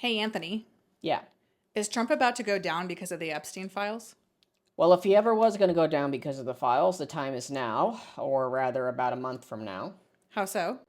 Hey, Anthony, Yeah. is Trump about to go down because of the Epstein files? Well, if he ever was going to go down because of the files, the time is now, or rather about a month from now. How so?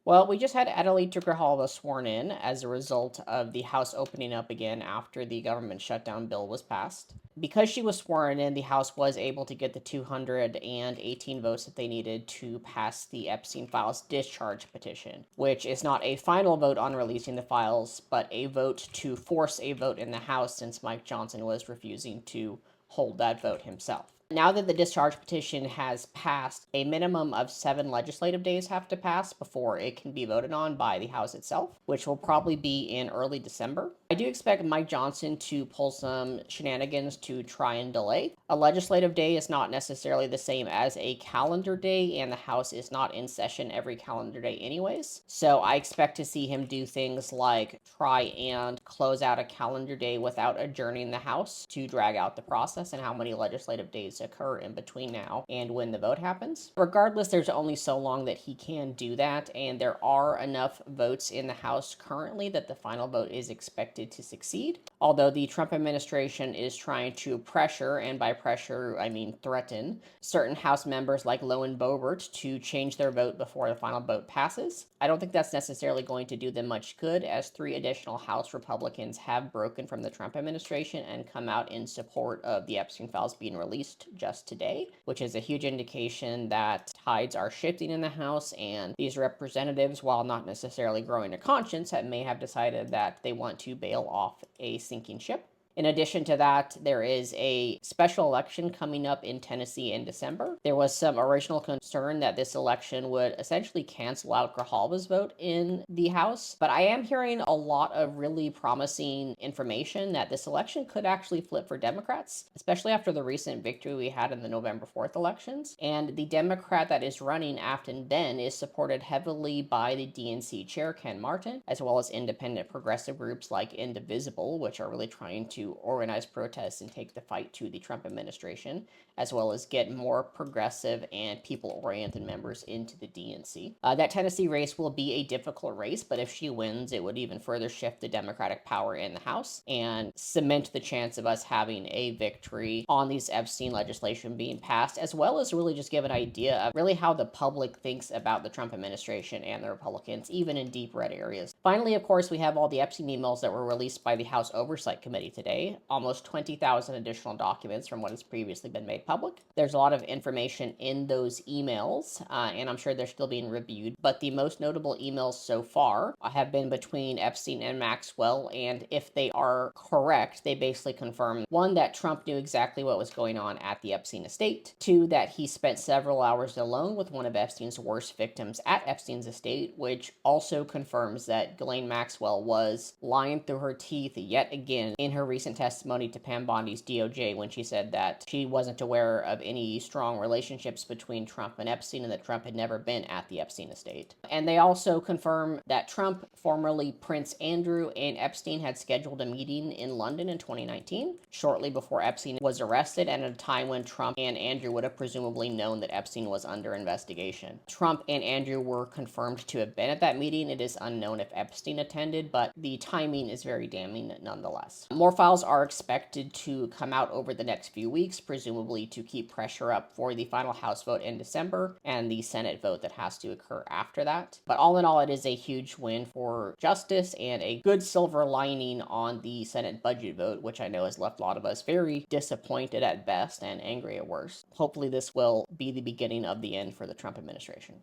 Well, we just had Adelita Grijalva sworn in as a result of the House opening up again after the government shutdown bill was passed. Because she was sworn in, the House was able to get the 218 votes that they needed to pass the Epstein files discharge petition, which is not a final vote on releasing the files, but a vote to force a vote in the House since Mike Johnson was refusing to hold that vote himself. Now that the discharge petition has passed, a minimum of 7 legislative days have to pass before it can be voted on by the House itself, which will probably be in early December. I do expect Mike Johnson to pull some shenanigans to try and delay. A legislative day is not necessarily the same as a calendar day, and the House is not in session every calendar day anyways. So I expect to see him do things like try and close out a calendar day without adjourning the House to drag out the process and how many legislative days occur in between now and when the vote happens. Regardless, there's only so long that he can do that, and there are enough votes in the House currently that the final vote is expected to succeed. Although the Trump administration is trying to pressure, and by pressure I mean threaten, certain House members like Lowen Boebert to change their vote before the final vote passes. I don't think that's necessarily going to do them much good, as 3 additional House Republicans have broken from the Trump administration and come out in support of the Epstein files being released just today, which is a huge indication that tides are shifting in the House, and these representatives, while not necessarily growing a conscience, may have decided that they want to bail off a sinking ship. In addition to that, there is a special election coming up in Tennessee in December. There was some original concern that this election would essentially cancel out Grijalva's vote in the House, but I am hearing a lot of really promising information that this election could actually flip for Democrats, especially after the recent victory we had in the November 4th elections. And the Democrat that is running Afton then is supported heavily by the DNC chair, Ken Martin, as well as independent progressive groups like Indivisible, which are really trying to organize protests and take the fight to the Trump administration, as well as get more progressive and people-oriented members into the DNC. That Tennessee race will be a difficult race, but if she wins, it would even further shift the Democratic power in the House and cement the chance of us having a victory on these Epstein legislation being passed, as well as really just give an idea of really how the public thinks about the Trump administration and the Republicans, even in deep red areas. Finally, of course, we have all the Epstein emails that were released by the House Oversight Committee today. Almost 20,000 additional documents from what has previously been made public. There's a lot of information in those emails, and I'm sure they're still being reviewed, but the most notable emails so far have been between Epstein and Maxwell, and if they are correct, they basically confirm, one, that Trump knew exactly what was going on at the Epstein estate, two, that he spent several hours alone with one of Epstein's worst victims at Epstein's estate, which also confirms that Ghislaine Maxwell was lying through her teeth yet again in her recent testimony to Pam Bondi's DOJ when she said that she wasn't aware of any strong relationships between Trump and Epstein and that Trump had never been at the Epstein estate. And they also confirm that Trump, formerly Prince Andrew, and Epstein had scheduled a meeting in London in 2019, shortly before Epstein was arrested, and at a time when Trump and Andrew would have presumably known that Epstein was under investigation. Trump and Andrew were confirmed to have been at that meeting. It is unknown if Epstein attended, but the timing is very damning nonetheless. More files are expected to come out over the next few weeks, presumably to keep pressure up for the final House vote in December and the Senate vote that has to occur after that. But all in all, it is a huge win for justice and a good silver lining on the Senate budget vote, which I know has left a lot of us very disappointed at best and angry at worst. Hopefully this will be the beginning of the end for the Trump administration.